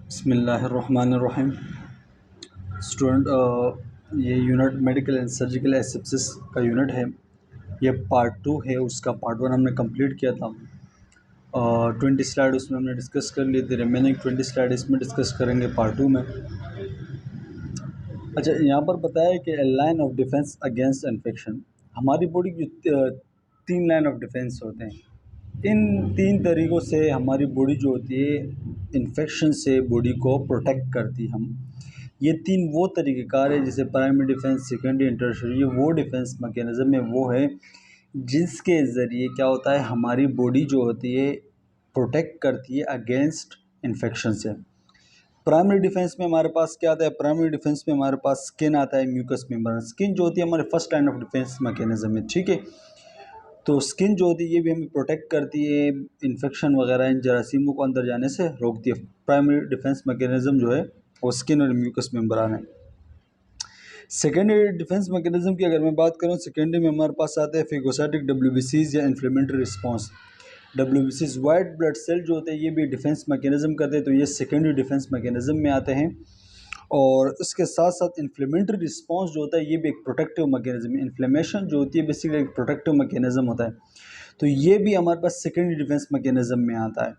बिस्मिल्लाहिर्रहमानिर्रहीम। स्टूडेंट, ये unit medical and surgical asepsis का यूनिट है। ये पार्ट 2 है। उसका पार्ट 1 हमने कंप्लीट किया था। 20 स्लाइड उसमें हमने डिस्कस कर ली थी। रिमेनिंग 20 स्लाइड इसमें डिस्कस करेंगे पार्ट 2 में। अच्छा, यहाँ पर बताया कि line of defence against infection. हमारी बॉडी की 3 लाइन ऑफ डिफेंस होते हैं। इन 3 तरीक़ों से हमारी बॉडी जो होती है इन्फेक्शन से बॉडी को प्रोटेक्ट करती हम। ये 3 वो तरीक़ेकार है जैसे primary defence, secondary and tertiary. वो डिफेंस मैकेनिज़्म में वो है जिसके ज़रिए क्या होता है हमारी बॉडी जो होती है प्रोटेक्ट करती है अगेंस्ट इन्फेक्शन से। प्राइमरी डिफेंस में हमारे पास क्या आता है? प्राइमरी डिफेंस में हमारे पास स्किन आता है, म्यूकस मेम्ब्रेन। स्किन जो होती है हमारे first line of defence mechanism है, ठीक है। तो स्किन जो होती है ये भी हमें प्रोटेक्ट करती है इन्फेक्शन वगैरह इन जरासीमों को अंदर जाने से रोकती है। प्राइमरी डिफेंस मैकेनिज़्म जो है वो स्किन और म्यूकस मेम्ब्रेन है। सेकेंडरी डिफेंस मैकेनिज़्म की अगर मैं बात करूँ, सेकेंडरी में हमारे पास आते हैं फेगोसाइटिक डब्ल्यूबीसीज या इन्फ्लेमेटरी रिस्पॉन्स। डब्ल्यूबीसीज वाइट ब्लड सेल जो होते हैं ये भी डिफेंस मैकेनिज़्म करते हैं, तो ये सेकेंडरी डिफेंस मैकेनिज़्म में आते हैं। और इसके साथ साथ इन्फ्लेमेटरी रिस्पॉन्स जो होता है ये भी एक प्रोटेक्टिव मैकेनिज़्म है। इन्फ्लेमेशन जो होती है बेसिकली एक प्रोटेक्टिव मैकेनिज़्म होता है, तो ये भी हमारे पास सेकेंडरी डिफेंस मैकेनिज़्म में आता है।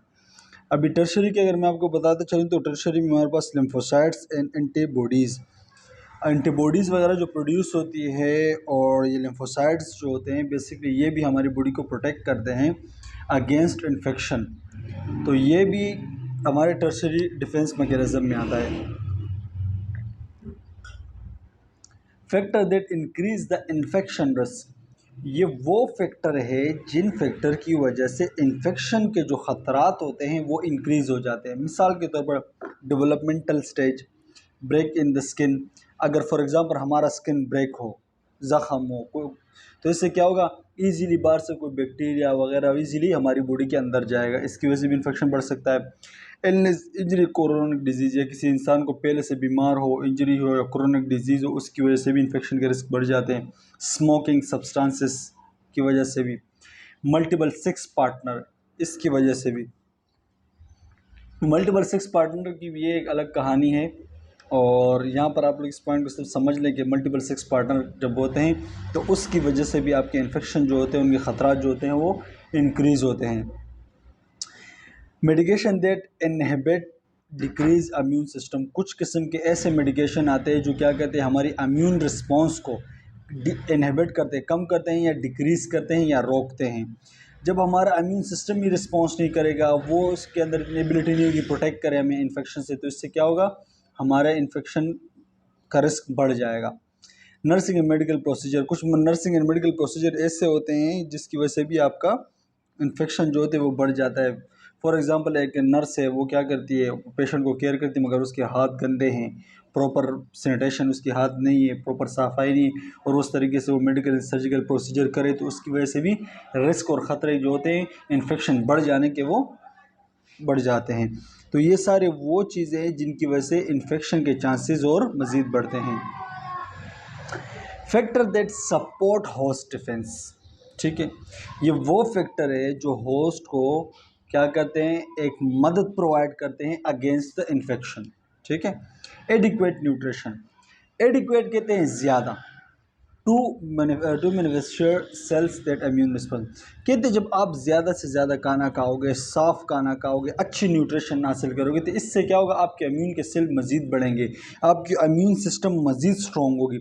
अभी टर्शरी की अगर मैं आपको बताते चलूँ तो टर्शरी में हमारे पास लिम्फोसाइट्स एंड एंटीबॉडीज़ वगैरह जो प्रोड्यूस होती है, और ये लिम्फोसाइट्स जो होते हैं बेसिकली ये भी हमारी बॉडी को प्रोटेक्ट करते हैं अगेंस्ट इन्फेक्शन। तो ये भी हमारे टर्शरी डिफेंस मैकेनिज़्म में आता है। Factor that increase the infection risk. ये वो फैक्टर है जिन फैक्टर की वजह से इन्फेक्शन के जो ख़तरात होते हैं वो इंक्रीज़ हो जाते हैं। मिसाल के तौर पर developmental stage, break in the skin. अगर फॉर एग्ज़ाम्पल हमारा स्किन ब्रेक हो, ज़ख़म हो, तो इससे क्या होगा, ईज़िली बाहर से कोई बैक्टीरिया वगैरह ईज़िली हमारी बॉडी के अंदर जाएगा, इसकी वजह से भी इन्फेक्शन बढ़ सकता है। इलनेस, इंजरी, क्रोनिक डिजीज़, या किसी इंसान को पहले से बीमार हो, इंजरी हो या क्रोनिक डिजीज़ हो, उसकी वजह से भी इन्फेक्शन के रिस्क बढ़ जाते हैं। स्मोकिंग सब्सटेंसेस की वजह से भी, मल्टीपल सेक्स पार्टनर, इसकी वजह से भी। मल्टीपल सेक्स पार्टनर की भी ये एक अलग कहानी है, और यहाँ पर आप लोग इस पॉइंट को सिर्फ समझ लें कि मल्टीपल सेक्स पार्टनर जब होते हैं तो उसकी वजह से भी आपके इन्फेक्शन जो होते हैं उनके ख़तरात जो होते हैं वो इंक्रीज़ होते हैं। Medication that inhibit decrease immune system. कुछ किस्म के ऐसे मेडिकेशन आते हैं जो क्या कहते हैं हमारी इम्यून रिस्पॉन्स को इनहिबिट करते हैं, कम करते हैं या डिक्रीज़ करते हैं या रोकते हैं। जब हमारा इम्यून सिस्टम ही रिस्पॉन्स नहीं करेगा, वो उसके अंदर एबिलिटी नहीं होगी प्रोटेक्ट करे हमें इन्फेक्शन से, तो इससे क्या होगा, हमारा इन्फेक्शन का रिस्क बढ़ जाएगा। नर्सिंग एंड मेडिकल प्रोसीजर, कुछ नर्सिंग एंड मेडिकल प्रोसीजर ऐसे होते हैं जिसकी वजह से भी आपका इन्फेक्शन जो होते हैं वो बढ़ जाता है। फॉर एग्ज़ाम्पल एक नर्स है, वो क्या करती है, पेशेंट को केयर करती है, मगर उसके हाथ गंदे हैं, प्रॉपर सैनिटेशन उसके हाथ नहीं है, प्रॉपर सफाई नहीं, और उस तरीके से वो मेडिकल सर्जिकल प्रोसीजर करे, तो उसकी वजह से भी रिस्क और ख़तरे जो होते हैं इन्फेक्शन बढ़ जाने के वो बढ़ जाते हैं। तो ये सारे वो चीज़ें हैं जिनकी वजह से इन्फेक्शन के चांसेस और मज़ीद बढ़ते हैं। Factor that support host defence, ठीक है, ये वो फैक्टर है जो होस्ट को क्या करते हैं, एक मदद प्रोवाइड करते हैं अगेंस्ट द इन्फेक्शन, ठीक है। एडिक्वेट न्यूट्रिशन, एडिक्वेट कहते हैं ज़्यादा, to manufacture cells that immune response. कहते हैं जब आप ज़्यादा से ज़्यादा खाना खाओगे, साफ़ खाना खाओगे, अच्छी न्यूट्रिशन हासिल करोगे, तो इससे क्या होगा, आपके इम्यून के सेल मज़ीद बढ़ेंगे, आपकी इम्यून सिस्टम मज़ीद स्ट्रॉन्ग होगी।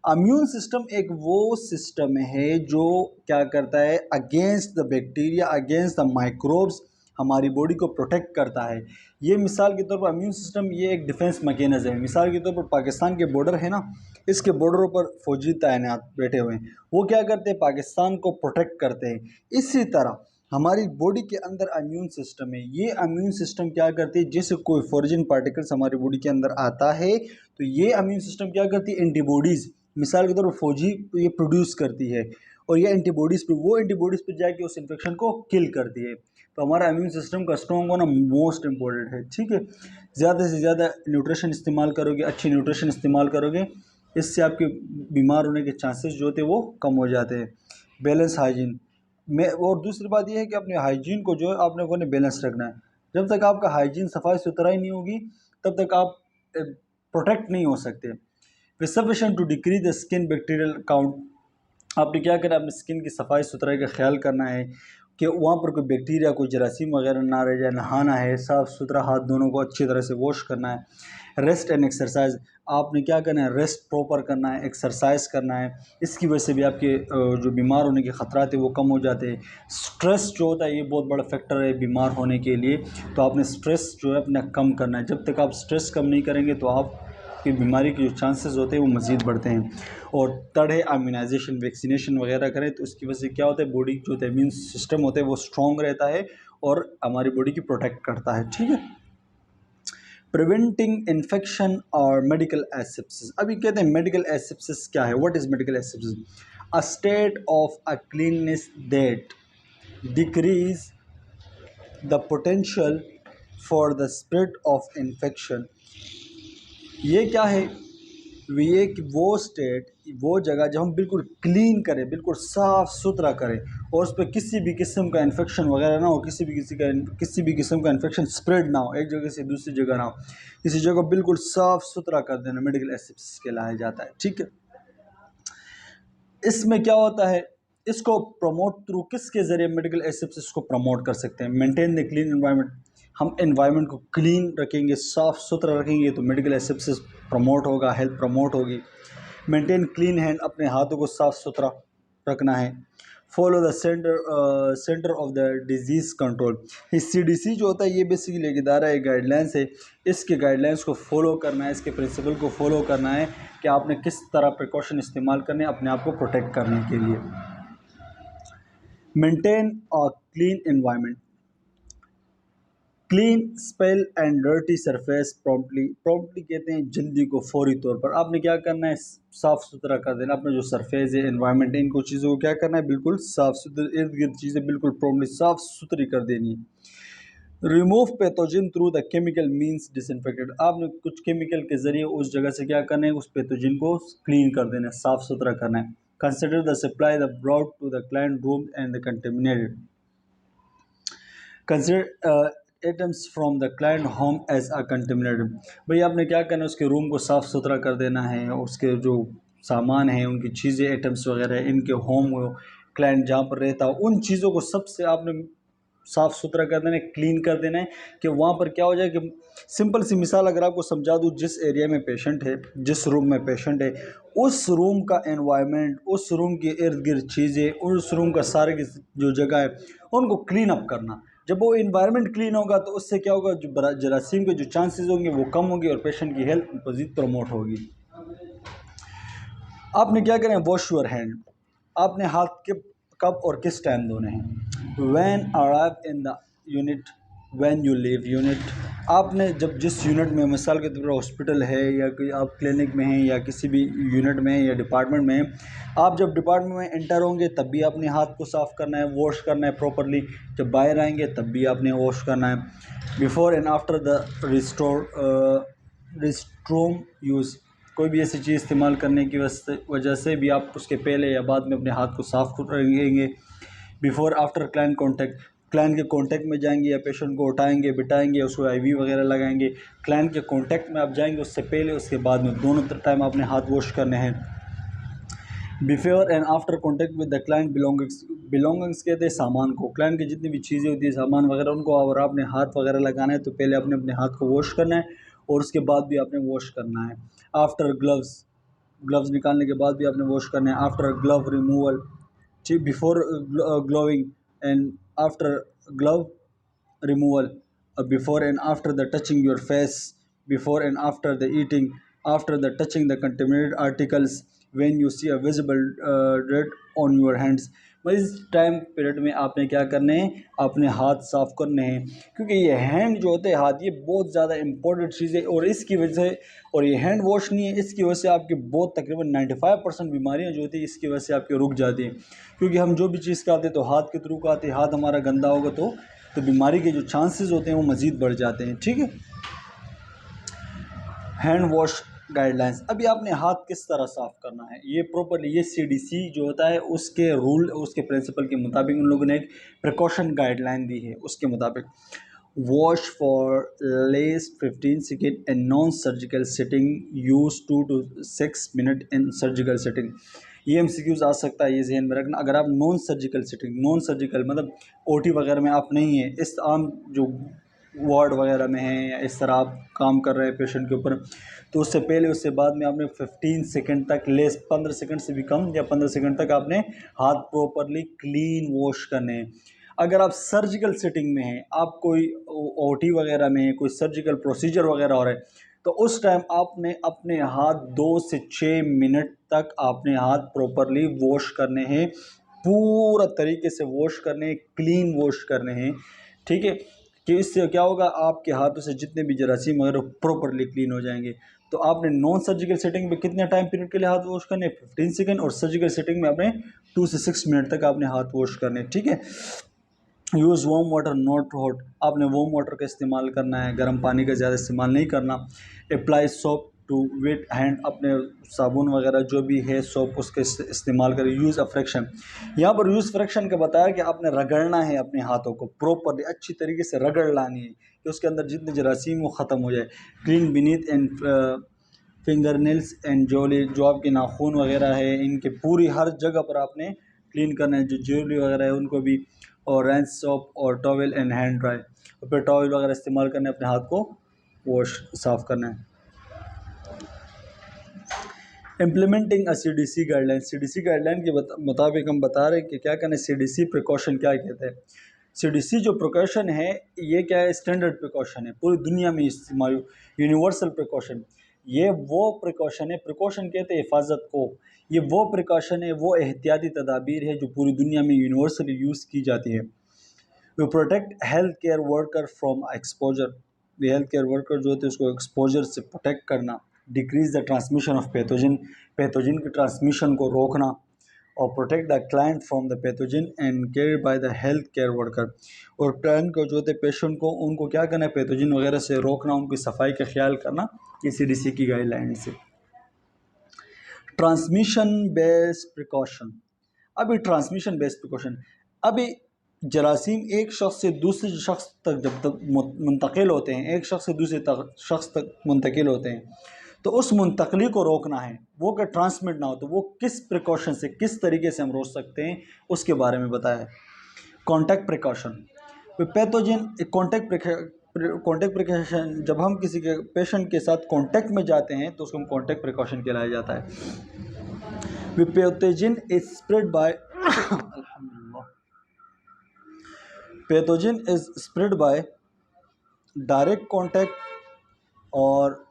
इम्यून सिस्टम एक वो सिस्टम है जो क्या करता है, against the bacteria, against the microbes हमारी बॉडी को प्रोटेक्ट करता है। ये मिसाल के तौर पर इम्यून सिस्टम ये एक डिफेंस मैकेनिज़्म है। मिसाल के तौर पर पाकिस्तान के बॉर्डर है ना, इसके बॉर्डरों पर फौजी तैनात बैठे हुए हैं, वो क्या करते हैं, पाकिस्तान को प्रोटेक्ट करते हैं। इसी तरह हमारी बॉडी के अंदर इम्यून सिस्टम है, ये इम्यून सिस्टम क्या करती है, जैसे कोई फॉरेन पार्टिकल्स हमारी बॉडी के अंदर आता है तो ये इम्यून सिस्टम क्या करती है, एंटीबॉडीज़ मिसाल के तौर पर फौजी ये प्रोड्यूस करती है, और ये एंटीबॉडीज़ पे, वो एंटीबॉडीज़ पे जाके उस इन्फेक्शन को किल करती है। तो हमारा इम्यून सिस्टम का स्ट्रॉन्ग होना मोस्ट इम्पोर्टेंट है, ठीक है। ज़्यादा से ज़्यादा न्यूट्रिशन इस्तेमाल करोगे, अच्छी न्यूट्रिशन इस्तेमाल करोगे, इससे आपके बीमार होने के चांसेस जो होते हैं वो कम हो जाते हैं। बैलेंस हाइजीन में, और दूसरी बात यह है कि अपने हाइजीन को जो है आपने को बैलेंस रखना है। जब तक आपका हाइजीन सफाई सुथराई नहीं होगी तब तक आप प्रोटेक्ट नहीं हो सकते। वे sufficient to decrease the skin bacterial count. आपने क्या करना है, अपनी स्किन की सफाई सुथराई का ख्याल करना है कि वहाँ पर कोई बैक्टीरिया कोई जरासीम वगैरह ना रह जाए। नहाना है, साफ़ सुथरा हाथ दोनों को अच्छी तरह से वॉश करना है। रेस्ट एंड एक्सरसाइज, आपने क्या करना है, रेस्ट प्रॉपर करना है, एक्सरसाइज करना है। इसकी वजह से भी आपके जो बीमार होने के ख़तरात है वो कम हो जाते हैं। स्ट्रेस जो होता है ये बहुत बड़ा फैक्टर है बीमार होने के लिए, तो आपने स्ट्रेस जो है अपना कम करना है। जब तक आप स्ट्रेस कम नहीं करेंगे तो आप की बीमारी के जो चांसेस होते हैं वो मज़ीद बढ़ते हैं। और थर्ड है इम्यूनाइजेशन, वैक्सीनेशन वगैरह करें तो उसकी वजह से क्या होता है, बॉडी जो इम्यून सिस्टम होता है वो स्ट्रॉन्ग रहता है और हमारी बॉडी की प्रोटेक्ट करता है। ठीक है। प्रिवेंटिंग इन्फेक्शन और मेडिकल एसेप्सिस। अभी कहते हैं मेडिकल एसेप्सिस क्या है, what is medical asepsis? A state of a cleanliness that decrease the potential for the spread of infection. ये क्या है, ये कि वो स्टेट, वो जगह जब हम बिल्कुल क्लीन करें, बिल्कुल साफ़ सुथरा करें और उस पर किसी भी किस्म का इन्फेक्शन वगैरह ना हो, किसी भी किस्म का इन्फेक्शन स्प्रेड ना हो, एक जगह से दूसरी जगह ना हो, किसी जगह को बिल्कुल साफ़ सुथरा कर देना मेडिकल एसेप्सिस कहलाया जाता है। ठीक है। इसमें क्या होता है, इसको प्रमोट थ्रू किसके ज़रिए मेडिकल एसेप्सिस को प्रमोट कर सकते हैं? Maintain the clean environment. हम एनवायरनमेंट को क्लीन रखेंगे, साफ़ सुथरा रखेंगे तो मेडिकल एसेप्सिस प्रमोट होगा, हेल्थ प्रमोट होगी। मेंटेन क्लीन हैंड, अपने हाथों को साफ़ सुथरा रखना है। Follow the centre of the disease control. ये CDC जो होता है ये बेसिकली एक इदारा है, गाइडलाइंस है, इसके गाइडलाइंस को फॉलो करना है, इसके प्रिंसिपल को फॉलो करना है कि आपने किस तरह प्रिकॉशन इस्तेमाल करने हैं अपने आप को प्रोटेक्ट करने के लिए। Maintain a clean environment, clean spell and dirty surface promptly कहते हैं जल्दी को, फौरी तौर पर। आपने क्या करना है, साफ़ सुथरा कर देना अपना जो सरफेस है, एनवायरनमेंट है, इनको चीज़ों को क्या करना है, बिल्कुल साफ़ सुथरा, इर्द गिर्द चीज़ें बिल्कुल प्रॉम्प्टली साफ़ सुथरी कर देनी है। Remove pathogen through the chemical means disinfected. आपने कुछ केमिकल के ज़रिए उस जगह से क्या करना है, उस पैथोजन को क्लीन कर देना है, साफ़ सुथरा करना है। Consider the supply the brought to the client room and the contaminated. Consider items from the client home as a contaminated. भाई आपने क्या करना है, उसके रूम को साफ़ सुथरा कर देना है, उसके जो सामान हैं, उनकी चीज़ें, आइटम्स वगैरह, इनके होम क्लाइंट जहाँ पर रहता हो उन चीज़ों को सबसे आपने साफ़ सुथरा कर देना है, क्लीन कर देना है कि वहाँ पर क्या हो जाए कि सिंपल सी मिसाल अगर आपको समझा दूँ, जिस एरिया में पेशेंट है, जिस रूम में पेशेंट है, उस रूम का एनवायरनमेंट, उस रूम के इर्द गिर्द चीज़ें, उस रूम का सारे की जो जगह है उनको क्लीन अप करना। जब वो इन्वायरमेंट क्लीन होगा तो उससे क्या होगा, जो जरासीम के जो चांसेस होंगे वो कम होंगे और पेशेंट की हेल्थ मज़ीद प्रमोट होगी। आपने क्या करें, वॉश योर हैंड। आपने हाथ के कब और किस टाइम धोने हैं? When arrive in the unit, when you leave unit. आपने जब जिस यूनिट में, मिसाल के तौर पर हॉस्पिटल है या कोई आप क्लिनिक में हैं या किसी भी यूनिट में या डिपार्टमेंट में हैं, आप जब डिपार्टमेंट में एंटर होंगे तब भी अपने हाथ को साफ़ करना है, वॉश करना है प्रॉपरली। जब बाहर आएंगे तब भी आपने वॉश करना है। Before and after the restroom use. कोई भी ऐसी चीज़ इस्तेमाल करने की वजह से भी आप उसके पहले या बाद में अपने हाथ को साफ रखेंगे। Before after client contact, client के कॉन्टैक्ट में जाएंगे या पेशेंट को उठाएंगे, बिठाएंगे, उसको IV वगैरह लगाएंगे, क्लाइंट के कॉन्टैक्ट में आप जाएंगे, उससे पहले उसके बाद में दोनों टाइम आपने हाथ वॉश करने हैं। Before and after contact with the client belongings कहते हैं सामान को, क्लाइंट की जितनी भी चीज़ें होती है, सामान वगैरह, उनको अगर आपने हाथ वगैरह लगाना है तो पहले आपने अपने हाथ को वॉश करना है और उसके बाद भी आपने वॉश करना है। आफ्टर ग्लव्स, ग्लव्स निकालने के बाद भी आपने वॉश करना है। After glove removal, before glowing and after glove removal, before and after the touching your face, before and after the eating, after the touching the contaminated articles, when you see a visible dirt on your hands। मतलब इस time period में आपने क्या करने हैं, अपने हाथ साफ करने हैं, क्योंकि ये हैंड जो होते हैं हाथ, ये बहुत ज़्यादा इंपॉर्टेंट चीज़ है और इसकी वजह से, और ये हैंड वॉश नहीं है, इसकी वजह से आपकी बहुत तकरीबन 95% बीमारियां जो होती है इसकी वजह से आपकी रुक जाती हैं। क्योंकि हम जो भी चीज़ खाते हैं तो हाथ के थ्रू खाते हैं, हाथ हमारा गंदा होगा तो बीमारी के जो चांसेस होते हैं वो मज़ीद बढ़ जाते हैं। ठीक है। Hand wash guidelines. अभी आपने हाथ किस तरह साफ़ करना है, ये प्रॉपरली, ये CDC जो होता है उसके रूल, उसके प्रिंसिपल के मुताबिक उन लोगों ने एक प्रिकॉशन गाइडलाइन दी है, उसके मुताबिक Wash for least 15 seconds in non-surgical setting. Use 2 to 6 minutes in surgical setting. ये MCQs आ सकता है, ये जहन में रखना। अगर आप नॉन सर्जिकल मतलब OT वगैरह में आप नहीं है, इस आम जो वार्ड वगैरह में हैं या इस तरह आप काम कर रहे हैं पेशेंट के ऊपर, तो उससे पहले उससे बाद में आपने 15 सेकंड तक, लेस 15 सेकंड से भी कम या 15 सेकंड तक आपने हाथ प्रॉपरली क्लीन वॉश करने हैं। अगर आप सर्जिकल सेटिंग में हैं, आप कोई OT वगैरह में है, कोई सर्जिकल प्रोसीजर वगैरह हो रहा है, तो उस टाइम आपने अपने हाथ 2 से 6 मिनट तक आपने हाथ प्रॉपरली वॉश करने हैं, पूरा तरीके से वॉश करने हैं, क्लीन वॉश करने हैं। ठीक है, कि इससे क्या होगा, आपके हाथों से जितने भी जरासीम वगैरह प्रॉपरली क्लीन हो जाएंगे। तो आपने नॉन सर्जिकल सेटिंग में कितने टाइम पीरियड के लिए हाथ वॉश करने, 15 सेकंड, और सर्जिकल सेटिंग में आपने 2 से 6 मिनट तक आपने हाथ वॉश करने। ठीक है। Use warm water not hot, आपने वार्म वाटर का इस्तेमाल करना है, गर्म पानी का ज़्यादा इस्तेमाल नहीं करना। Apply soap to wet hand, अपने साबुन वगैरह जो भी है सोप उसके इस्तेमाल करें। यूज़ अ फ्रैक्शन, यहाँ पर यूज़ फ्रैक्शन का बताया कि आपने रगड़ना है अपने हाथों को, प्रॉपरली अच्छी तरीके से रगड़ लानी है कि उसके अंदर जितने जरासीम वो ख़त्म हो जाए। Clean beneath and finger nails and जोली, जो आपके नाखून वगैरह है इनके पूरी हर जगह पर आपने क्लीन करना है, जो ज्वेलरी वगैरह है उनको भी। और रैंस सोप और टॉवल एंड हैंड ड्राई, और फिर टॉवल वगैरह इस्तेमाल करने, अपने हाथ को वॉश साफ़ करना है। Implementing CDC guideline, CDC guideline के मुताबिक हम बता रहे हैं कि क्या करना है। CDC प्रिकॉशन क्या कहते हैं। CDC जो प्रिकॉशन है ये क्या है, स्टैंडर्ड प्रिकॉशन है, पूरी दुनिया में इस्तेमाल, यूनिवर्सल प्रिकॉशन। ये वो प्रिकॉशन है, प्रिकॉशन कहते हैं हिफाजत को, ये वो प्रिकॉशन है, वो एहतियाती तदाबीर है जो पूरी दुनिया में यूनिवर्सली यूज़ की जाती है। We protect health care worker from exposure, वे हेल्थ केयर वर्कर जो होते हैं उसको एक्सपोजर से प्रोटेक्ट करना। Decrease the transmission of pathogen, pathogen की ट्रांसमिशन को रोकना। और protect the client from the pathogen and care by the health care worker, और क्लाइंट को जो होते हैं पेशेंट को, उनको क्या करना है, पैथोजन वगैरह से रोकना, उनकी सफाई का ख्याल करना, ये CDC की गाइडलाइन से। ट्रांसमिशन बेस्ड प्रिकॉशन, अभी ट्रांसमिशन बेस्ड प्रिकॉशन, अभी जरासीम एक शख्स से दूसरे शख्स तक जब तक मुंतकिल होते हैं, एक शख्स से दूसरे शख्स तक मुंतकिल होते हैं, तो उस मुंतकली को रोकना है, वो अगर ट्रांसमिट ना हो तो वो किस प्रिकॉशन से, किस तरीके से हम रोक सकते हैं, उसके बारे में बताया है। Contact precaution, pathogen contact precaution, जब हम किसी के पेशेंट के साथ कॉन्टैक्ट में जाते हैं तो उसको हम कॉन्टैक्ट प्रिकॉशन कहलाया जाता है। Pathogen is spread by pathogen is spread by direct contact, और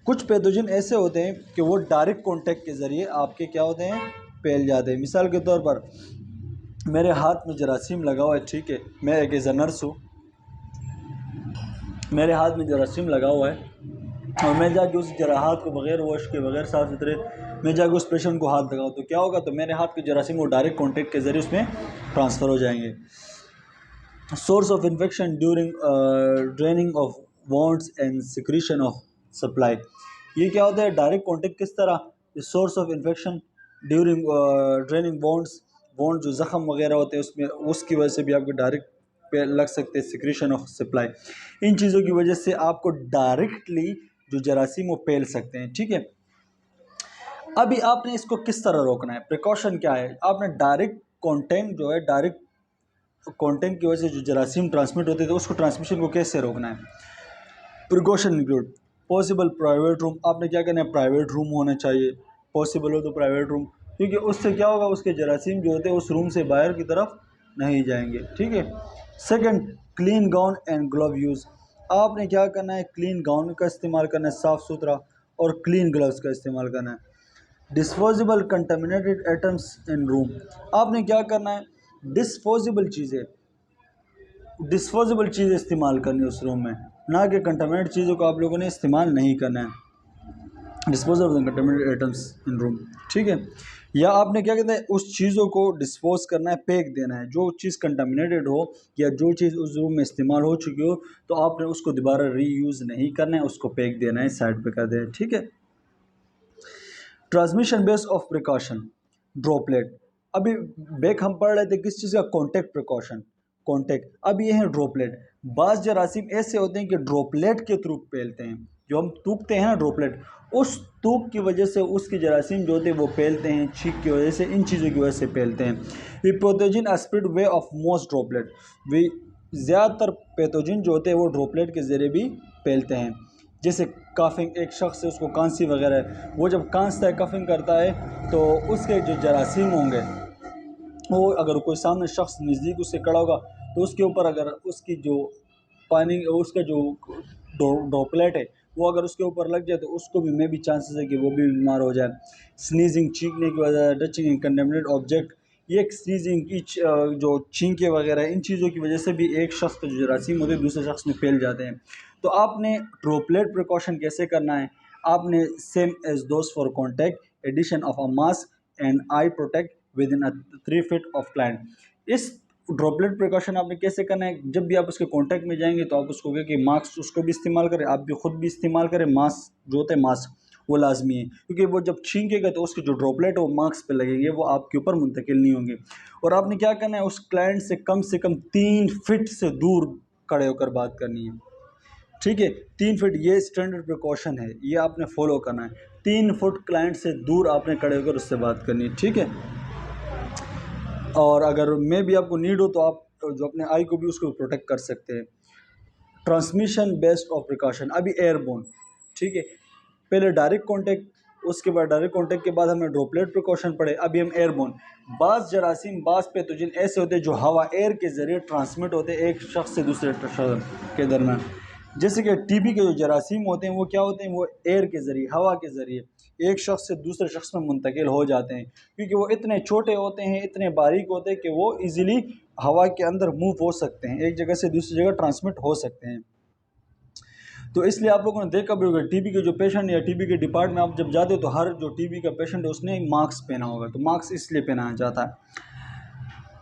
कुछ पैथोजन ऐसे होते हैं कि वो डायरेक्ट कॉन्टैक्ट के ज़रिए आपके क्या होते हैं, फैल जाते हैं। मिसाल के तौर पर मेरे हाथ में जरासीम लगा हुआ है, ठीक है, मैं एक एज नर्स हूँ, मेरे हाथ में जरासीम लगा हुआ है, और मैं जाके उस हाथ को बगैर वॉश के, बगैर साफ सुथरे, मैं जाके उस पेशेंट को हाथ लगाऊँ, तो क्या होगा, तो मेरे हाथ के जरासीम वो डायरेक्ट कॉन्टैक्ट के ज़रिए उसमें ट्रांसफ़र हो जाएंगे। Source of infection during draining of wounds and secretion of supply, ये क्या होता है, डायरेक्ट कॉन्टैक्ट किस तरह, source of infection during draining wound जो ज़ख़म वगैरह होते हैं उसमें, उसकी वजह से भी आपको डायरेक्ट पे लग सकते हैं, सिक्रीशन ऑफ सप्लाई, इन चीज़ों की वजह से आपको डायरेक्टली जो जरासीम वो फैल सकते हैं। ठीक है, अभी आपने इसको किस तरह रोकना है, प्रिकॉशन क्या है, आपने डायरेक्ट कॉन्टेंट जो है, डायरेक्ट कॉन्टेंट की वजह से जो जरासीम ट्रांसमिट होते थे उसको, ट्रांसमिशन को कैसे रोकना है। Precaution include possible private room, आपने क्या करना है, प्राइवेट रूम होना चाहिए, पॉसिबल हो तो प्राइवेट रूम, क्योंकि उससे क्या होगा, उसके जरासीम जो होते हैं उस रूम से बाहर की तरफ नहीं जाएंगे। ठीक है। Second, clean gown and glove use, आपने क्या करना है, क्लीन गाउन का इस्तेमाल करना है, साफ़ सुथरा, और क्लीन ग्लव्स का इस्तेमाल करना है। Disposable contaminated items in room, आपने क्या करना है, डिस्पोजेबल चीज़ें इस्तेमाल करनी है उस रूम में, ना कि कंटामिनेटेड चीज़ों को आप लोगों ने इस्तेमाल नहीं करना है। Dispose of contaminated items in room, ठीक है, या आपने क्या कहते हैं, उस चीज़ों को डिस्पोज करना है, फेंक देना है, जो चीज़ कंटामिनेटेड हो या जो चीज़ उस रूम में इस्तेमाल हो चुकी हो, तो आपने उसको दोबारा रीयूज़ नहीं करना है, उसको फेंक देना है, साइड पे कर देना है। ठीक है। Transmission base of precaution, droplet, अभी बैक हम पढ़ रहे थे किस चीज़ का, कॉन्टैक्ट प्रिकॉशन, कॉन्टैक्ट, अब ये है ड्रॉपलेट। बाज़ जरासीम ऐसे होते हैं कि ड्रॉपलेट के थ्रू फैलते हैं, जो हम थूकते हैं ना ड्रॉपलेट, उस थूक की वजह से उसके जरासीम जो होते हैं वो फैलते हैं, छींक की वजह से, इन चीज़ों की वजह से फैलते हैं। We pathogen spread way of most droplet, वे ज़्यादातर पैथोजन जो होते हैं वो ड्रॉपलेट के ज़रिए भी फैलते हैं। जैसे काफिंग, एक शख्स है उसको खांसी वगैरह है, वो जब खांसता है, कफिंग करता है, तो उसके जो जरासीम होंगे वो, अगर कोई सामने शख्स नज़दीक उससे खड़ा होगा तो उसके ऊपर अगर उसकी जो पानी, उसका जो ड्रॉपलेट है वो अगर उसके ऊपर लग जाए तो उसको भी मे भी चांसेस है कि वो भी बीमार हो जाए। स्नीजिंग, छींकने की वजह, टचिंग इन कंटेमिनेटेड ऑब्जेक्ट, ये स्नीजिंग की जो छींके वगैरह, इन चीज़ों की वजह से भी एक शख्स के जो जरासीम होते हैं दूसरे शख्स में फैल जाते हैं। तो आपने ड्रॉपलेट प्रिकॉशन कैसे करना है, आपने same as those for contact addition of a mask and eye protect within 3 feet of client. इस ड्रॉपलेट प्रिकॉशन आपने कैसे करना है, जब भी आप उसके कांटेक्ट में जाएंगे तो आप उसको कहें कि मास्क उसको भी इस्तेमाल करें, आप भी खुद भी इस्तेमाल करें। मास्क जो होता है, मास्क वो लाजमी है, क्योंकि वो जब छींकेगा तो उसके जो ड्रॉपलेट है वो मास्क पे लगेंगे, वो आपके ऊपर मुंतकिल नहीं होंगे। और आपने क्या करना है, उस क्लाइंट से कम 3 फीट से दूर खड़े होकर बात करनी है। ठीक है, 3 फीट ये स्टैंडर्ड प्रिकॉशन है, ये आपने फॉलो करना है। 3 फुट क्लाइंट से दूर आपने खड़े होकर उससे बात करनी है। ठीक है, और अगर मैं भी आपको नीड हो तो आप जो अपने आई को भी उसको प्रोटेक्ट कर सकते हैं। ट्रांसमिशन बेस्ड ऑफ प्रिकॉशन, अभी एयरबोन, ठीक है, पहले डायरेक्ट कांटेक्ट, उसके बाद डायरेक्ट कांटेक्ट के बाद हमने ड्रॉपलेट प्रिकॉशन पढ़े, अभी हम एयरबोन। बाज़ जरासीम, बाज़ पैथोजन ऐसे होते हैं जो हवा, एयर के ज़रिए ट्रांसमिट होते हैं एक शख्स से दूसरे शख्स के दरमियान। जैसे कि टीबी के जो जरासीम होते हैं वो क्या होते हैं, वो एयर के ज़रिए, हवा के ज़रिए एक शख्स से दूसरे शख्स में मुंतकिल हो जाते हैं, क्योंकि वो इतने छोटे होते हैं, इतने बारीक होते हैं कि वो इजीली हवा के अंदर मूव हो सकते हैं, एक जगह से दूसरी जगह ट्रांसमिट हो सकते हैं। तो इसलिए आप लोगों ने देखा भी होगा, टीबी के जो पेशेंट या टीबी के डिपार्टमेंट में आप जब जाते हो तो हर जो टीबी का पेशेंट है उसने मास्क पहना होगा, तो मास्क इसलिए पहनाया जाता है।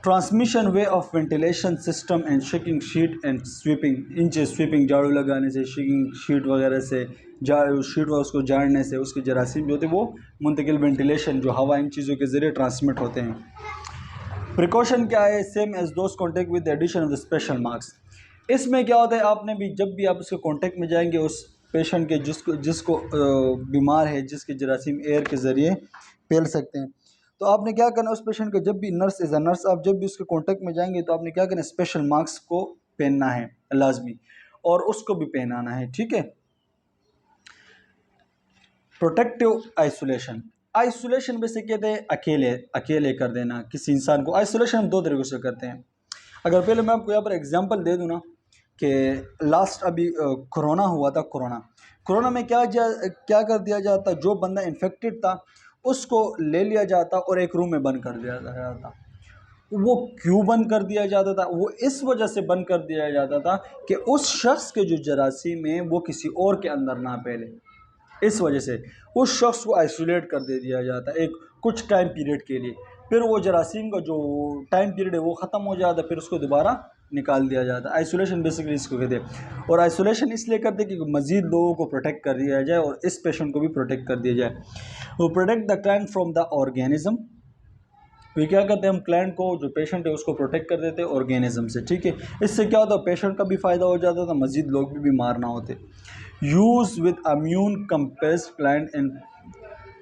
Transmission way of ventilation system and shaking sheet and sweeping, inch sweeping, झाड़ू लगाने से, शेकिंग शीट वगैरह से, शीट व उसको झाड़ने से उसके जरासीम जो होते हैं वो मुंतकिल, वेंटिलेशन जो हवा, इन चीज़ों के ज़रिए ट्रांसमिट होते हैं। प्रिकॉशन क्या है, same as those contact with addition of the special mask. इसमें क्या होता है, आपने भी जब भी आप उसके कॉन्टेक्ट में जाएंगे उस पेशेंट के जिसको बीमार है, जिसके जरासीम एयर के ज़रिए फैल सकते हैं, तो आपने क्या करना, उस पेशेंट को जब भी नर्स एज अ नर्स आप जब भी उसके कांटेक्ट में जाएंगे तो आपने क्या करना, स्पेशल मास्क को पहनना है लाजमी, और उसको भी पहनाना है। ठीक है, प्रोटेक्टिव आइसोलेशन, आइसोलेशन में से कहते हैं अकेले अकेले कर देना किसी इंसान को। आइसोलेशन हम 2 तरीक़ों से करते हैं। अगर पहले मैं आपको यहाँ पर एग्जांपल दे दूँ ना, कि लास्ट अभी कोरोना हुआ था, कोरोना में क्या कर दिया जाता, जो बंदा इन्फेक्टेड था उसको ले लिया जाता और एक रूम में बंद कर दिया जाता। वो क्यों बंद कर दिया जाता था, वो इस वजह से बंद कर दिया जाता था कि उस शख्स के जो जरासीम है वो किसी और के अंदर ना फैले। इस वजह से उस शख्स को आइसोलेट कर दे दिया जाता है एक कुछ टाइम पीरियड के लिए, फिर वो जरासीम का जो टाइम पीरियड है वो ख़त्म हो जाता है, फिर उसको दोबारा निकाल दिया जाता है। आइसोलेशन बेसिकली इसको कहते हैं, और आइसोलेशन इसलिए करते हैं कि मज़ीद लोगों को प्रोटेक्ट कर दिया जाए और इस पेशेंट को भी प्रोटेक्ट कर दिया जाए। वो protect the client from the organism, वे क्या करते हैं, हम क्लाइंट को, जो पेशेंट है उसको प्रोटेक्ट कर देते हैं ऑर्गेनिज्म से। ठीक है, इससे क्या होता है, पेशेंट का भी फ़ायदा हो जाता था, मज़ीद लोग भी बीमार ना होते। Use with immune compressed client in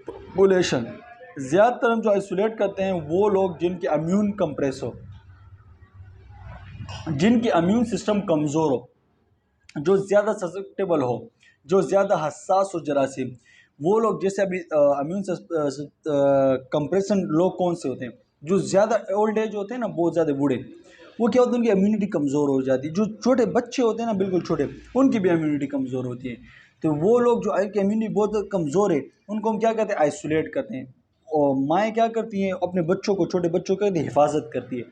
population, ज़्यादातर हम जो आइसोलेट करते हैं वो लोग जिनके इम्यून कंप्रेस हो, जिनकी इम्यून सिस्टम कमज़ोर हो, जो ज़्यादा ससेप्टेबल हो, जो ज़्यादा हसास हो जरासीम, वो लोग। जैसे अभी इम्यून कंप्रेशन लोग कौन से होते हैं, जो ज़्यादा ओल्ड एज होते हैं ना, बहुत ज़्यादा बूढ़े, वो क्या होता है, उनकी इम्यूनिटी कमज़ोर हो जाती है। जो छोटे बच्चे होते हैं ना, बिल्कुल छोटे, उनकी भी इम्यूनिटी कमज़ोर होती है। तो वो लोग जो इनकी इम्यूनिटी बहुत कमज़ोर है उनको हम क्या कहते हैं, आइसोलेट करते हैं। और माएँ क्या करती हैं, अपने बच्चों को, छोटे बच्चों की हिफाजत करती है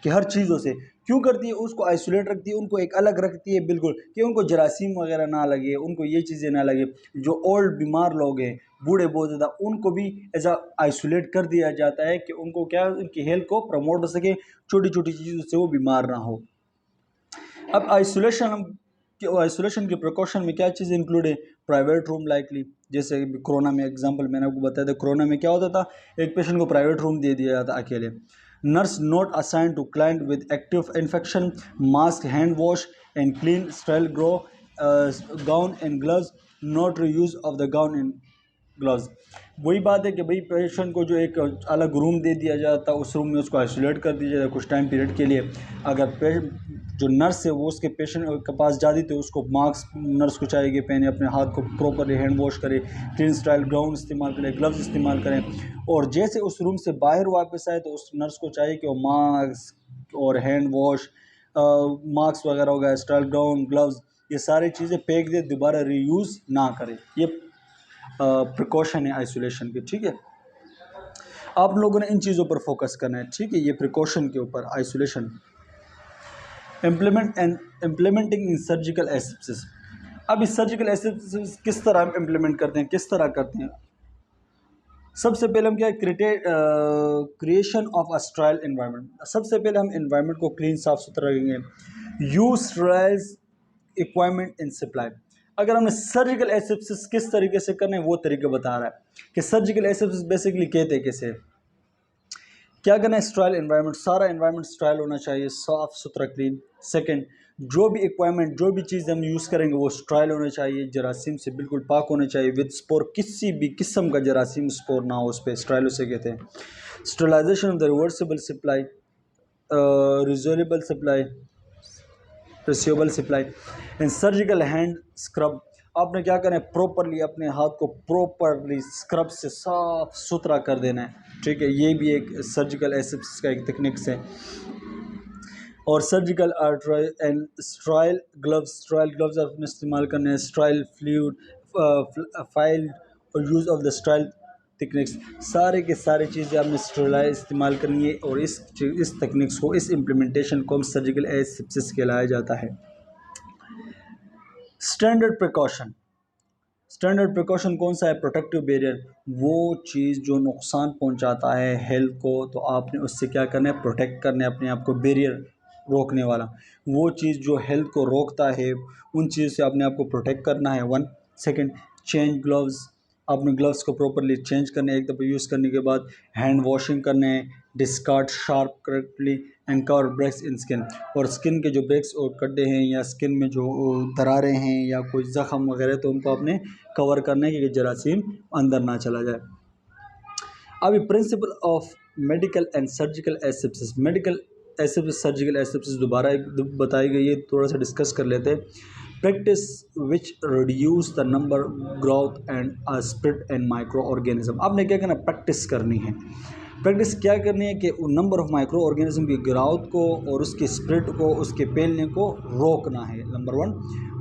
कि हर चीज़ों से क्यों करती है, उसको आइसोलेट रखती है, उनको एक अलग रखती है बिल्कुल, कि उनको जरासीम वगैरह ना लगे, उनको ये चीज़ें ना लगे। जो ओल्ड बीमार लोग हैं, बूढ़े बहुत ज़्यादा, उनको भी ऐसा आइसोलेट कर दिया जाता है कि उनको क्या, उनकी हेल्थ को प्रमोट हो सके, छोटी छोटी चीज़ों से वो बीमार ना हो। अब आइसोलेशन के प्रिकॉशन में क्या चीज़ इंक्लूड है, प्राइवेट रूम लाइकली, जैसे कोरोना में एग्जांपल मैंने आपको बताया था, कोरोना में क्या होता था, एक पेशेंट को प्राइवेट रूम दे दिया जाता अकेले। Nurse not assign to client with active infection, mask, hand wash and clean sterile gown and gloves, not reuse of the gown and gloves. वही बात है कि भाई पेशेंट को जो एक अलग रूम दे दिया जाता है, उस रूम में उसको आइसोलेट कर दिया जाता कुछ टाइम पीरियड के लिए। अगर जो नर्स है वो उसके पेशेंट के पास जाती तो उसको मास्क नर्स को चाहिए पहने, अपने हाथ को प्रॉपरली हैंड वॉश करे, क्लीन स्टाइल ग्राउंड इस्तेमाल करें, ग्लव्स इस्तेमाल करें। और जैसे उस रूम से बाहर वापस आए तो उस नर्स को चाहिए कि वो मास्क और हैंड वॉश, मास्क वगैरह हो गया, स्टाइल ग्राउंड, ग्लव्स, ये सारी चीज़ें फेंक दे, दोबारा रीयूज़ ना करें। ये प्रिकॉशन है आइसोलेशन की, ठीक है। आप लोगों ने इन चीज़ों पर फोकस करना है, ठीक है, ये प्रिकॉशन के ऊपर, आइसोलेशन। इम्प्लीमेंटिंग इन सर्जिकल एसेप्सिस। अब इस सर्जिकल एसेप्सिस किस तरह हम इम्प्लीमेंट करते हैं, किस तरह करते हैं? सबसे पहले हम क्या creation of a Sterlite environment. सबसे पहले हम एनवायरनमेंट को क्लीन साफ सुथरा रखेंगे। Use Sterlite equipment in supply. अगर हमने सर्जिकल एसेप्सिस किस तरीके से करना है वो तरीका बता रहा है कि सर्जिकल एसेप्सिस बेसिकली कहते हैं कैसे, क्या करना है, स्टराइल एनवायरनमेंट, सारा एनवायरनमेंट स्टराइल होना चाहिए, साफ सुथरा, क्लीन। सेकंड, जो भी इक्विपमेंट, जो भी चीज़ हम यूज़ करेंगे वो स्टराइल होना चाहिए, जरासीम से बिल्कुल पाक होना चाहिए, विद स्पोर, किसी भी किस्म का जरासीम स्पोर ना हो उस पर, स्टराइल उसे कहते हैं। Sterilization of the reversible supply, reusable supply, receivable supply and surgical hand scrub. आपने क्या करना है, प्रॉपरली अपने हाथ को प्रॉपरली स्क्रब से साफ सुथरा कर देना है, ठीक है। ये भी एक सर्जिकल एसेप्सिस का एक टेक्निक्स है। और सर्जिकल एंड स्ट्राइल ग्लव्स आपने इस्तेमाल करने हैं, स्ट्राइल फ्लूइड, फाइल और यूज़ ऑफ द स्ट्राइल टेक्निक्स, सारे के सारे चीज़ें आपने स्टरलाइज इस्तेमाल करनी है। और इस टेक्निक्स को, इस इम्प्लीमेंटेशन को हम सर्जिकल एसेप्सिस कहलाया जाता है। Standard precaution. स्टैंडर्ड प्रिकॉशन कौन सा है? प्रोटेक्टिव बैरियर, वो चीज़ जो नुकसान पहुंचाता है हेल्थ को, तो आपने उससे क्या करना है, प्रोटेक्ट करना है अपने आप को, बैरियर रोकने वाला, वो चीज़ जो हेल्थ को रोकता है उन चीज़ से अपने आप को प्रोटेक्ट करना है, वन। सेकंड, चेंज ग्लव्स, आपने ग्लव्स को प्रॉपरली चेंज करना है एक दफ़ा यूज़ करने के बाद, हैंड वॉशिंग करने हैं, discard sharp correctly and cover breaks in skin. और स्किन के जो ब्रेक्स और गड्ढे हैं या स्किन में जो दरारें हैं या कोई ज़ख़म वगैरह, तो उनको आपने कवर करना है कि जरासीम अंदर ना चला जाए। अभी principle of medical and surgical asepsis. Medical asepsis, surgical asepsis दोबारा बताई गई है, थोड़ा सा डिस्कस कर लेते हैं। Practice which reduce the number, growth and spread and micro organism. आपने क्या करना, प्रैक्टिस करनी है। प्रैक्टिस क्या करनी है कि नंबर ऑफ माइक्रो ऑर्गेनिज्म की ग्रोथ को और उसके स्प्रेड को, उसके फैलने को रोकना है, नंबर वन।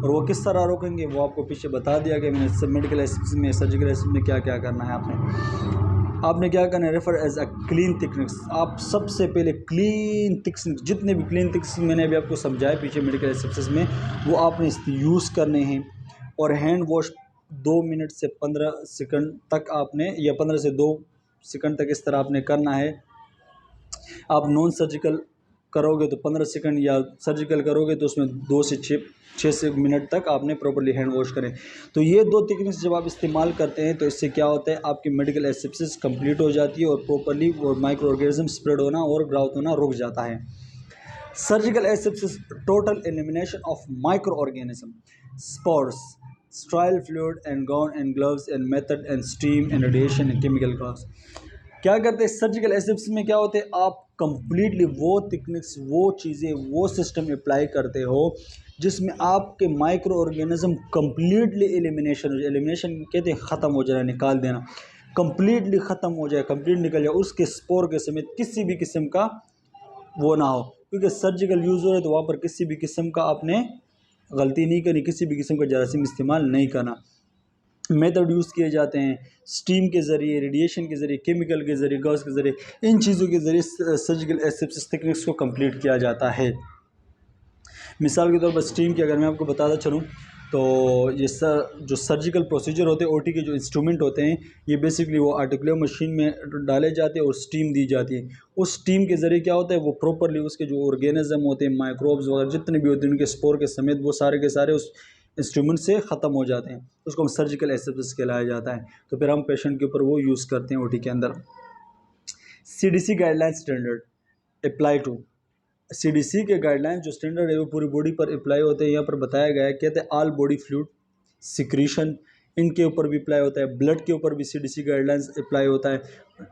और वो किस तरह रोकेंगे वो आपको पीछे बता दिया गया मैंने, मेडिकल एसेप्सिस में, सर्जिकल एसेप्सिस में क्या क्या करना है। आपने क्या करना है, refer as a clean techniques. आप सबसे पहले क्लीन टेक्निक्स, जितने भी क्लीन टेक्निक्स मैंने अभी आपको समझाया पीछे मेडिकल एसेप्सिस में, वो आपने यूज़ करने हैं। और हैंड वॉश 2 मिनट से 15 सेकंड तक आपने, या 15 से 2 सेकंड तक इस तरह आपने करना है। आप नॉन सर्जिकल करोगे तो 15 सेकंड, या सर्जिकल करोगे तो उसमें 2 से 6 से मिनट तक आपने प्रॉपर्ली हैंड वॉश करें। तो ये 2 टेक्निक्स जब आप इस्तेमाल करते हैं तो इससे क्या होता है, आपकी मेडिकल एसेप्सिस कंप्लीट हो जाती है और प्रॉपर्ली वो माइक्रो ऑर्गेनिज्म स्प्रेड होना और ग्रोथ होना रुक जाता है। Surgical asepsis, total elimination of micro organism, spores, स्ट्राइल fluid and gown and gloves and method and steam and radiation and chemical gas. क्या करते हैं सर्जिकल एसेप्सिस में, क्या होते हैं, आप कंप्लीटली वो टेक्निक्स, वो चीज़ें, वो सिस्टम अप्लाई करते हो जिसमें आपके माइक्रो ऑर्गेनिज्म कंप्लीटली एलिमिनेशन हो जाए। एलिमिनेशन कहते हैं ख़त्म हो जाना, निकाल देना, कंप्लीटली ख़त्म हो जाए, कंप्लीट निकल जाए, उसके स्पोर के समेत किसी भी किस्म का वो ना हो। क्योंकि सर्जिकल यूज़ हो रहा है तो वहाँ पर किसी भी किस्म का आपने गलती नहीं करनी, किसी भी किस्म का जरासीम इस्तेमाल नहीं करना। मेथड यूज़ किए जाते हैं स्टीम के ज़रिए, रेडिएशन के ज़रिए, केमिकल के ज़रिए, गैस के ज़रिए, इन चीज़ों के ज़रिए सर्जिकल एसेप्सिस टेक्निक्स को कंप्लीट किया जाता है। मिसाल के तौर पर स्टीम की अगर मैं आपको बताता चलूँ तो ये जो सर्जिकल प्रोसीजर होते हैं, ओटी के जो इंस्ट्रूमेंट होते हैं, ये बेसिकली वो आर्टिकुलर मशीन में डाले जाते हैं और स्टीम दी जाती है। उस स्टीम के ज़रिए क्या होता है, वो प्रॉपरली उसके जो ऑर्गेनिज्म होते हैं, माइक्रोब्स वगैरह जितने भी होते हैं, उनके स्पोर के समेत वो सारे के सारे उस इंस्ट्रूमेंट से ख़त्म हो जाते हैं। उसको हम सर्जिकल एसेप्सिस कहलाया जाता है। तो फिर हम पेशेंट के ऊपर वो यूज़ करते हैं ओटी के अंदर। CDC guideline standard apply to CDC के गाइडलाइन जो स्टैंडर्ड है वो पूरी बॉडी पर अप्लाई होते हैं। यहाँ पर बताया गया है, कहते हैं ऑल बॉडी फ्लूइड सिक्रीशन इनके ऊपर भी अप्लाई होता है, ब्लड के ऊपर भी CDC गाइडलाइंस अप्लाई होता है,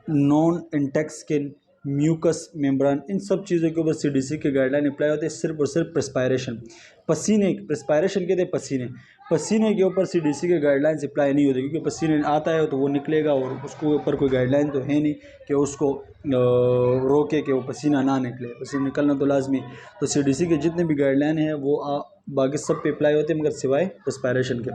non intact skin, mucous membrane, इन सब चीज़ों के ऊपर CDC के गाइडलाइन अप्लाई होते हैं। सिर्फ और सिर्फ प्रेस्पायरेशन, पसीने, प्रेस्पायरेशन कहते हैं पसीने, पसीने के ऊपर CDC के गाइडलाइंस अप्लाई नहीं होते, क्योंकि पसीने आता है तो वो निकलेगा और उसको ऊपर कोई गाइडलाइन तो है नहीं कि उसको रोके कि वो पसीना ना निकले, पसीना निकलना तो लाजमी। तो CDC के जितने भी गाइडलाइन हैं वो बाकी सब पे अप्लाई होते हैं, मगर सिवाय प्रेस्पायरेशन के।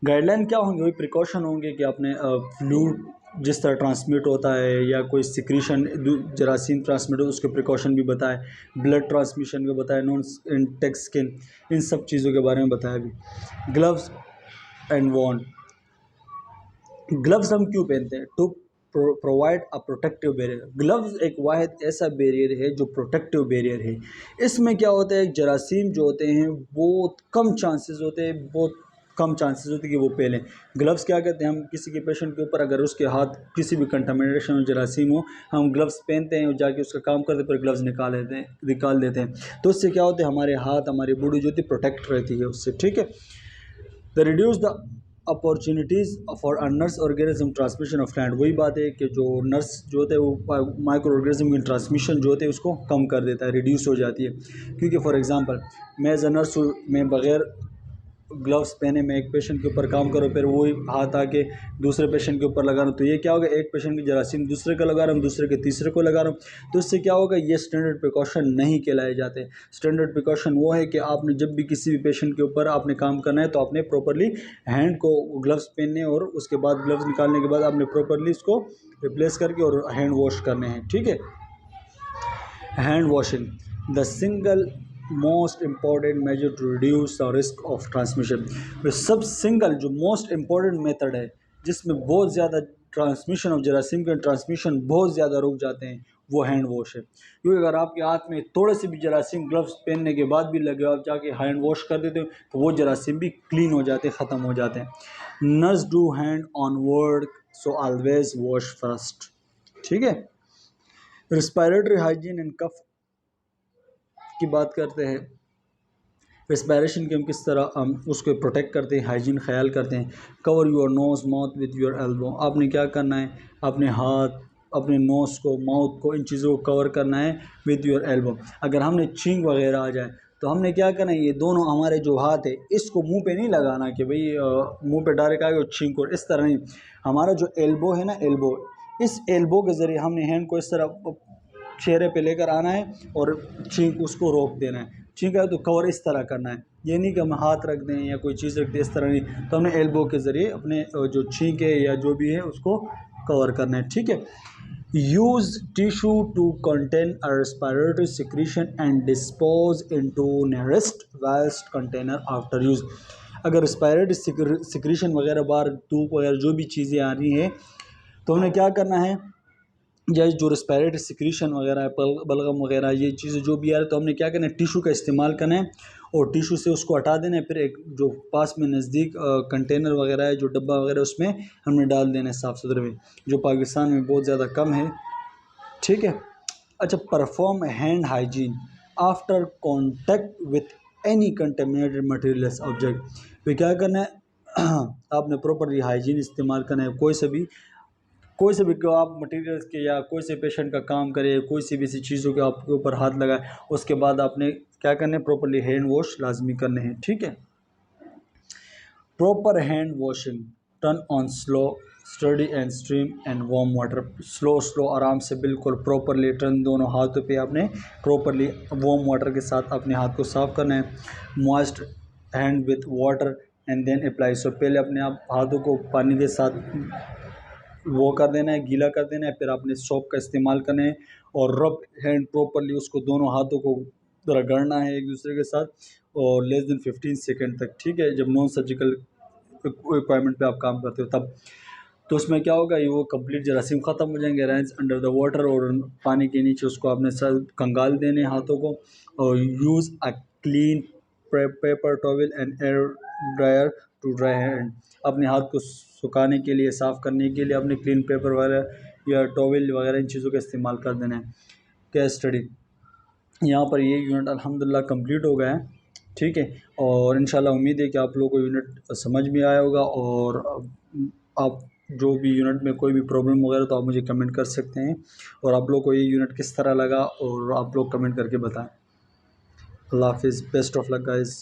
गाइडलाइन क्या होंगे, वही प्रिकॉशन होंगे कि आपने फ्लूइड जिस तरह ट्रांसमिट होता है या कोई सिक्रीशन जरासीम ट्रांसमिट हो उसके प्रिकॉशन भी बताए, ब्लड ट्रांसमिशन को बताया, नॉन इंटेक्ट स्किन, इन सब चीज़ों के बारे में बताया भी। ग्लव्स एंड वॉन्ड, ग्लव्स हम क्यों पहनते हैं? To provide a protective barrier. Gloves एक वाहिद ऐसा बैरियर है जो प्रोटेक्टिव बैरियर है। इसमें क्या होता है, जरासीम जो होते हैं बहुत कम चांसेस होते हैं, बहुत कम चांसेस होते हैं कि वो पहलें। ग्लव्स क्या कहते हैं, हम किसी के पेशेंट के ऊपर अगर उसके हाथ किसी भी कंटामिनेशन और जरासीम हो, हम ग्लव्स पहनते हैं और जाके उसका काम करते हैं, फिर ग्लव्स निकाल देते हैं। तो उससे क्या होता है, हमारे हाथ, हमारी बॉडी जो होती है प्रोटेक्ट रहती है उससे, ठीक है। The reduce the opportunities for a nurse organism transmission of plant, वही बात है कि जो नर्स जो होता है वो माइक्रो ऑर्गेनिज्म की ट्रांसमिशन जो होते हैं उसको कम कर देता है, रिड्यूस हो जाती है। क्योंकि फॉर एग्जांपल मैं एज अ नर्स हूँ, मैं बग़ैर ग्लव्स पहने मैं एक पेशेंट के ऊपर काम करो, फिर वही हाथ आके दूसरे पेशेंट के ऊपर लगा रहा हूँ, तो ये क्या होगा, एक पेशेंट की जरासीम दूसरे का लगा रहा हूँ, दूसरे के तीसरे को लगा रहा हूँ, तो इससे क्या होगा, ये स्टैंडर्ड प्रिकॉशन नहीं कहलाए जाते। स्टैंडर्ड प्रिकॉशन वो है कि आपने जब भी किसी भी पेशेंट के ऊपर आपने काम करना है तो आपने प्रॉपरली हैंड को ग्लव्स पहनने और उसके बाद ग्लव्स निकालने के बाद आपने प्रॉपरली इसको रिप्लेस करके और हैंड वॉश करने हैं, ठीक है। Hand washing, the single most important measure to reduce the risk of transmission. सब सिंगल जो मोस्ट इम्पॉर्टेंट मेथड है जिसमें बहुत ज़्यादा ट्रांसमिशन ऑफ जरासीम के ट्रांसमिशन बहुत ज़्यादा रुक जाते हैं, वो हैंड वॉश है। क्योंकि अगर आपके हाथ में थोड़े से भी जरासीम ग्लव्स पहनने के बाद भी लगे, आप जाके हैंड वॉश कर देते हो तो वो जरासीम भी क्लीन हो जाते हैं, ख़त्म हो जाते हैं। Nurse do hand on work, so always wash first, ठीक है। रिस्पायरेटरी हाइजीन एंड कफ की बात करते हैं। रेस्पिरेशन की हम किस तरह हम उसको प्रोटेक्ट करते हैं, हाइजीन ख्याल करते हैं। Cover your nose mouth with your elbow, आपने क्या करना है, अपने हाथ, अपने नोज़ को, माउथ को, इन चीज़ों को कवर करना है विद योर एल्बो। अगर हमने छींक वगैरह आ जाए तो हमने क्या करना है, ये दोनों हमारे जो हाथ है इसको मुंह पे नहीं लगाना कि भाई मुंह पे डायरेक्ट आगे और छींक, और इस तरह नहीं। हमारा जो एल्बो है ना, एल्बो, इस एल्बो के ज़रिए हमने हैंड को इस तरह चेहरे पे लेकर आना है और छींक उसको रोक देना है। छींक है तो कवर इस तरह करना है, ये नहीं कि हम हाथ रख दें या कोई चीज़ रख दें, इस तरह नहीं। तो हमने एल्बो के ज़रिए अपने जो छींक है या जो भी है उसको कवर करना है, ठीक है। Use tissue to contain a respiratory secretion and dispose into nearest waste container after use. अगर रेस्पिरेटरी सिक्रीशन वगैरह बाहर धूप वगैरह जो भी चीज़ें आ रही हैं तो हमें क्या करना है, या जो रेस्पिरेटरी सिक्रीशन वगैरह है, बलगम वगैरह, ये चीज़ें जो भी आ रही है तो हमने क्या करना है, टिशू का इस्तेमाल करना है और टिशू से उसको हटा देना है। फिर एक जो पास में नज़दीक कंटेनर वगैरह है, जो डब्बा वगैरह, उसमें हमने डाल देना है साफ़ सुथरे में, जो पाकिस्तान में बहुत ज़्यादा कम है, ठीक है। अच्छा, perform hand hygiene after contact with any contaminated materials object. फिर क्या करना है आपने प्रॉपरली हाइजीन इस्तेमाल करना है। कोई से भी को आप मटेरियल्स के या कोई से पेशेंट का काम करे, कोई सी भी सी चीज़ों के आपके ऊपर हाथ लगाए, उसके बाद आपने क्या करना है, प्रॉपरली हैंड वॉश लाजमी करने हैं, ठीक है। Proper hand washing, turn on slow study and stream and warm water. Slow आराम से बिल्कुल प्रॉपरली टर्न, दोनों हाथों पे आपने प्रॉपरली वार्म वाटर के साथ अपने हाथ को साफ़ करना है। Moist hand with water and then apply. So पहले अपने आप हाथों को पानी के साथ वो कर देना है, गीला कर देना है, फिर आपने सोप का इस्तेमाल करना है और रब हैंड प्रॉपरली उसको दोनों हाथों को रगड़ना है एक दूसरे के साथ और लेस देन 15 सेकंड तक, ठीक है। जब नॉन सर्जिकल रिक्वायरमेंट पे आप काम करते हो तब, तो उसमें क्या होगा, ये वो कंप्लीट जरासीम ख़त्म हो जाएंगे। रैंस अंडर द वाटर, और पानी के नीचे उसको आपने सर कंगाल देने हाथों को। और use a clean paper towel and air dryer to dry hand. अपने हाथ को सुखाने के लिए, साफ़ करने के लिए अपने क्लीन पेपर वगैरह या टॉवल वगैरह इन चीज़ों का इस्तेमाल कर देना है। Case study. यहाँ पर ये यूनिट अल्हम्दुलिल्लाह कंप्लीट हो गया है, ठीक है। और इंशाल्लाह उम्मीद है कि आप लोगों को यूनिट समझ में आया होगा। और आप जो भी यूनिट में कोई भी प्रॉब्लम वगैरह तो आप मुझे कमेंट कर सकते हैं, और आप लोग को ये यूनिट किस तरह लगा और आप लोग कमेंट करके बताएं। अल्लाह हाफिज़, बेस्ट ऑफ लक गाइज़।